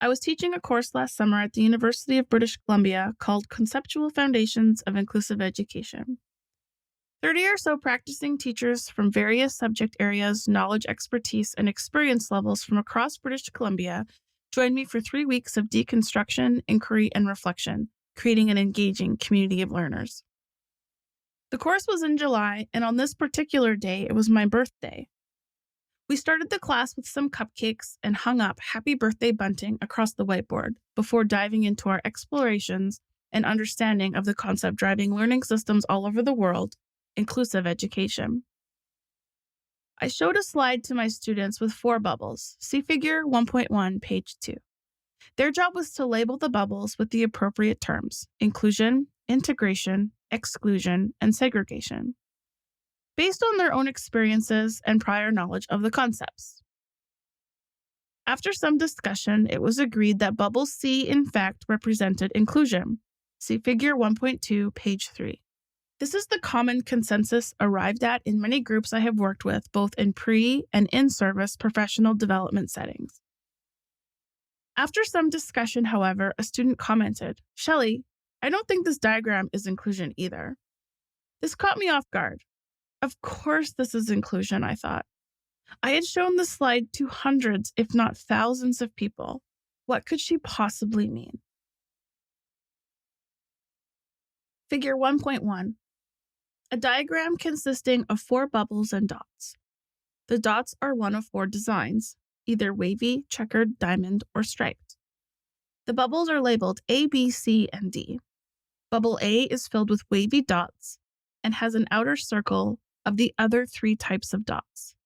I was teaching a course last summer at the University of British Columbia called Conceptual Foundations of Inclusive Education. 30 or so practicing teachers from various subject areas, knowledge, expertise, and experience levels from across British Columbia joined me for 3 weeks of deconstruction, inquiry, and reflection, creating an engaging community of learners. The course was in July, and on this particular day, it was my birthday. We started the class with some cupcakes and hung up happy birthday bunting across the whiteboard before diving into our explorations and understanding of the concept driving learning systems all over the world, inclusive education. I showed a slide to my students with 4 bubbles, see figure 1.1, page 2. Their job was to label the bubbles with the appropriate terms: inclusion, integration, exclusion, and segregation, based on their own experiences and prior knowledge of the concepts. After some discussion, it was agreed that bubble C in fact represented inclusion. See figure 1.2, page 3. This is the common consensus arrived at in many groups I have worked with, both in pre- and in-service professional development settings. After some discussion, however, a student commented, "Shelley, I don't think this diagram is inclusion either." This caught me off guard. Of course this is inclusion, I thought. I had shown the slide to hundreds, if not thousands of people. What could she possibly mean? Figure 1.1. A diagram consisting of 4 bubbles and dots. The dots are one of 4 designs, either wavy, checkered, diamond, or striped. The bubbles are labeled A, B, C, and D. Bubble A is filled with wavy dots and has an outer circle of the other 3 types of dots.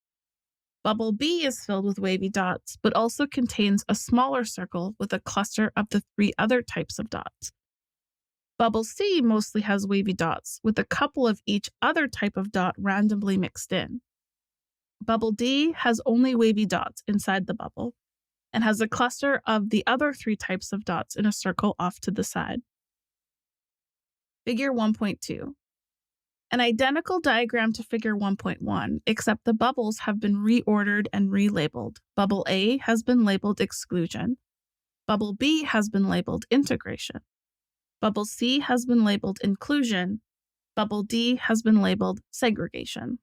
Bubble B is filled with wavy dots, but also contains a smaller circle with a cluster of the 3 other types of dots. Bubble C mostly has wavy dots, with a couple of each other type of dot randomly mixed in. Bubble D has only wavy dots inside the bubble, and has a cluster of the other 3 types of dots in a circle off to the side. Figure 1.2. An identical diagram to figure 1.1, except the bubbles have been reordered and relabeled. Bubble A has been labeled exclusion. Bubble B has been labeled integration. Bubble C has been labeled inclusion. Bubble D has been labeled segregation.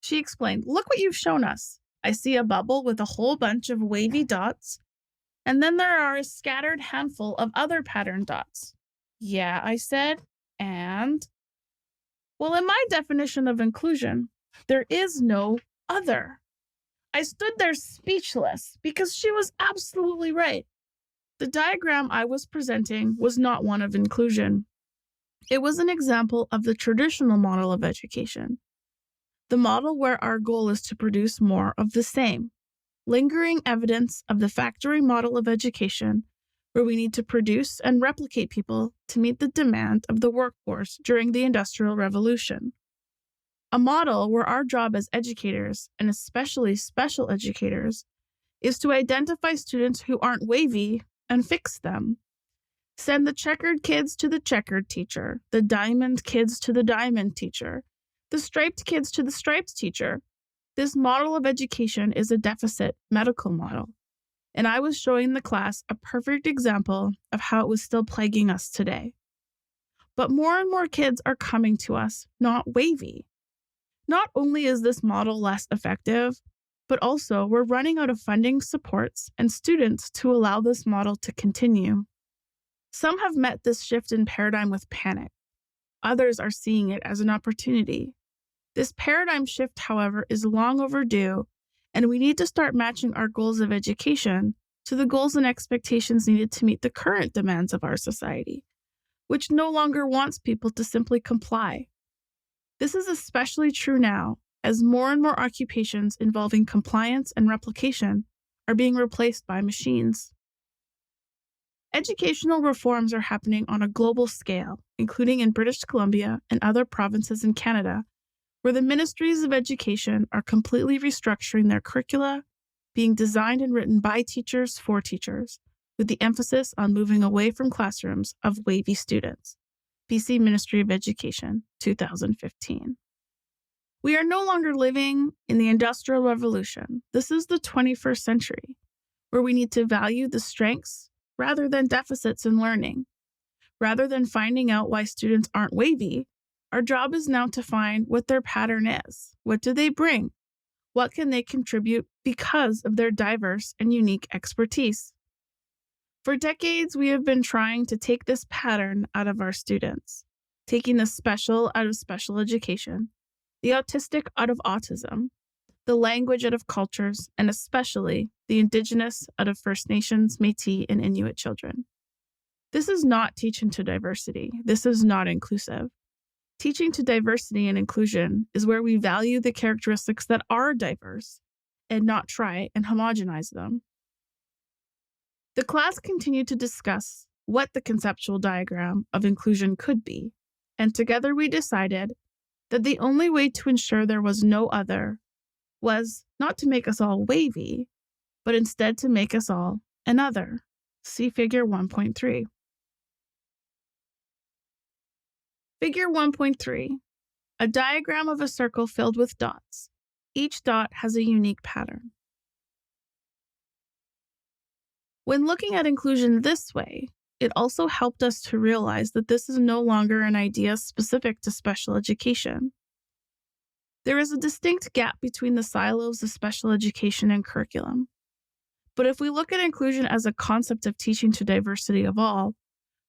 She explained, "Look what you've shown us. I see a bubble with a whole bunch of wavy dots, and then there are a scattered handful of other patterned dots." "Yeah," I said, "and?" "Well, in my definition of inclusion, there is no other." I stood there speechless because she was absolutely right. The diagram I was presenting was not one of inclusion. It was an example of the traditional model of education, the model where our goal is to produce more of the same, lingering evidence of the factory model of education, where we need to produce and replicate people to meet the demand of the workforce during the Industrial Revolution. A model where our job as educators, and especially special educators, is to identify students who aren't wavy and fix them. Send the checkered kids to the checkered teacher, the diamond kids to the diamond teacher, the striped kids to the striped teacher. This model of education is a deficit medical model, and I was showing the class a perfect example of how it was still plaguing us today. But more and more kids are coming to us not wavy. Not only is this model less effective, but also we're running out of funding, supports, and students to allow this model to continue. Some have met this shift in paradigm with panic. Others are seeing it as an opportunity. This paradigm shift, however, is long overdue, and we need to start matching our goals of education to the goals and expectations needed to meet the current demands of our society, which no longer wants people to simply comply. This is especially true now, as more and more occupations involving compliance and replication are being replaced by machines. Educational reforms are happening on a global scale, including in British Columbia and other provinces in Canada, where the ministries of education are completely restructuring their curricula, being designed and written by teachers for teachers, with the emphasis on moving away from classrooms of wavy students. BC Ministry of Education, 2015. We are no longer living in the Industrial Revolution. This is the 21st century, where we need to value the strengths rather than deficits in learning. Rather than finding out why students aren't wavy, our job is now to find what their pattern is. What do they bring? What can they contribute because of their diverse and unique expertise? For decades, we have been trying to take this pattern out of our students, taking the special out of special education, the autistic out of autism, the language out of cultures, and especially the Indigenous out of First Nations, Métis, and Inuit children. This is not teaching to diversity. This is not inclusive. Teaching to diversity and inclusion is where we value the characteristics that are diverse and not try and homogenize them. The class continued to discuss what the conceptual diagram of inclusion could be, and together we decided that the only way to ensure there was no other was not to make us all wavy, but instead to make us all another. See Figure 1.3. Figure 1.3, a diagram of a circle filled with dots. Each dot has a unique pattern. When looking at inclusion this way, it also helped us to realize that this is no longer an idea specific to special education. There is a distinct gap between the silos of special education and curriculum. But if we look at inclusion as a concept of teaching to diversity of all,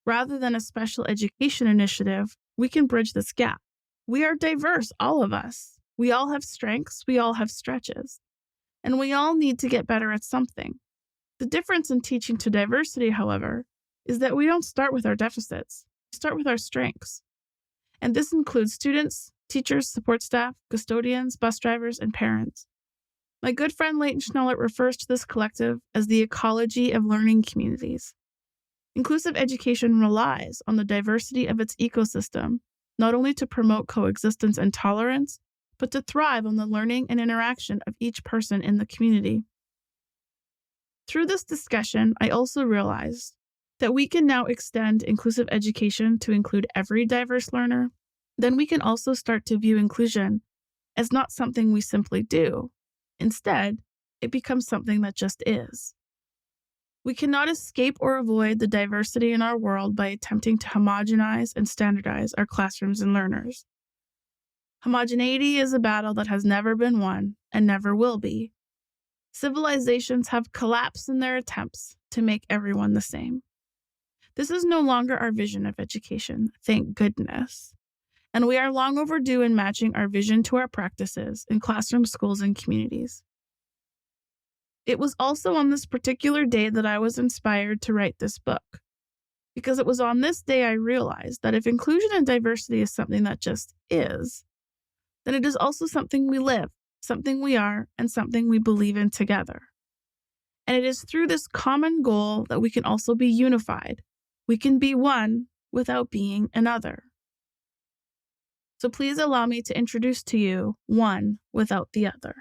rather than a special education initiative, we can bridge this gap. We are diverse, all of us. We all have strengths, we all have stretches, and we all need to get better at something. The difference in teaching to diversity, however, is that we don't start with our deficits. We start with our strengths. And this includes students, teachers, support staff, custodians, bus drivers, and parents. My good friend Leighton Schnellert refers to this collective as the ecology of learning communities. Inclusive education relies on the diversity of its ecosystem, not only to promote coexistence and tolerance, but to thrive on the learning and interaction of each person in the community. Through this discussion, I also realized that we can now extend inclusive education to include every diverse learner. Then we can also start to view inclusion as not something we simply do. Instead, it becomes something that just is. We cannot escape or avoid the diversity in our world by attempting to homogenize and standardize our classrooms and learners. Homogeneity is a battle that has never been won and never will be. Civilizations have collapsed in their attempts to make everyone the same. This is no longer our vision of education, thank goodness. And we are long overdue in matching our vision to our practices in classrooms, schools, and communities. It was also on this particular day that I was inspired to write this book, because it was on this day I realized that if inclusion and diversity is something that just is, then it is also something we live, something we are, and something we believe in together. And it is through this common goal that we can also be unified. We can be one without being another. So please allow me to introduce to you one without the other.